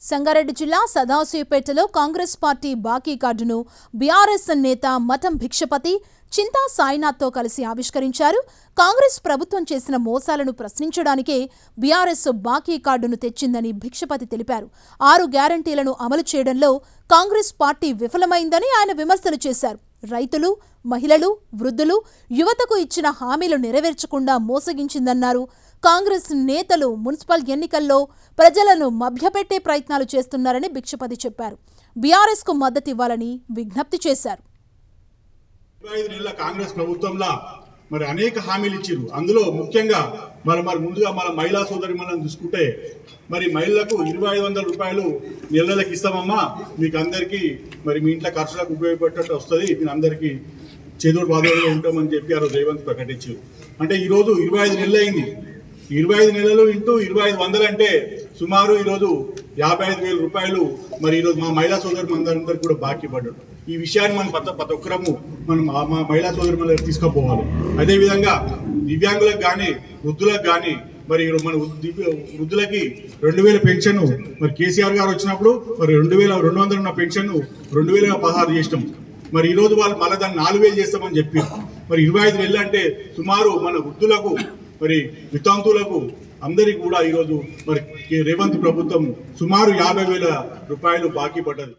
సంగారెడ్డి జిల్లా సదాశివపేటలో కాంగ్రెస్ పార్టీ బాకీ కార్డును బీఆర్ఎస్ నేత మఠం భిక్షపతి చింతా సాయినాథ్తో కలిసి ఆవిష్కరించారు. కాంగ్రెస్ ప్రభుత్వం చేసిన మోసాలను ప్రశ్నించడానికే బీఆర్ఎస్ బాకీ కార్డును తెచ్చిందని భిక్షపతి తెలిపారు. 6 గ్యారంటీలను అమలు చేయడంలో కాంగ్రెస్ పార్టీ విఫలమైందని ఆయన విమర్శలు చేశారు. రైతులు, మహిళలు, వృద్ధులు, యువతకు ఇచ్చిన హామీలు నెరవేర్చకుండా మోసగించిందన్నారు. కాంగ్రెస్ నేతలు మున్సిపల్ ఎన్నికల్లో ప్రజలను మభ్యపెట్టే ప్రయత్నాలు చేస్తున్నారని భిక్షపతి చెప్పారు. బీఆర్ఎస్ కు మద్దతు ఇవ్వాలని విజ్ఞప్తి చేశారు. 25 నెలల కాంగ్రెస్ ప్రభుత్వంలో మరి అనేక హామీలు ఇచ్చారు. అందులో ముఖ్యంగా మరి ముందుగా మన మహిళా సోదరి మనం చూసుకుంటే మరి మహిళలకు 2500 రూపాయలు నెలలకు ఇస్తామమ్మా, మీకు అందరికీ మరి మీ ఇంట్లో ఖర్చులకు ఉపయోగపడేటట్టు వస్తుంది, మీ అందరికీ చేదోడు బాధోడుగా ఉంటామని చెప్పి ఆ రోజు రేవంత్ ప్రకటించారు. అంటే ఈరోజు 25 నెలలు అయింది. 25 నెలలు ఇంటూ 2500 అంటే సుమారు ఈరోజు 55,000 రూపాయలు మరి ఈరోజు మా మహిళా సోదరు అందరికీ కూడా బాకీ పడ్డాడు. ఈ విషయాన్ని మనం ప్రతి ఒక్కరము మనం మా మహిళా సోదరు మన తీసుకుపోవాలి. అదేవిధంగా దివ్యాంగులకు కానీ వృద్ధులకు కానీ మరి మన వృద్ధులకి 2000 పెన్షన్ మరి కేసీఆర్ గారు వచ్చినప్పుడు మరి 2200 ఉన్న పెన్షన్ 2016 చేసినాం. మరి ఈరోజు వాళ్ళు మళ్ళీ దాన్ని 4000 చేస్తామని చెప్పి మరి 25 నెలలు అంటే సుమారు మన వృద్ధులకు మరి వితంతువులకు అందరికీ కూడా ఈరోజు మరి రేవంత్ ప్రభుత్వం సుమారు 50,000 రూపాయలు బాకీ పడ్డది.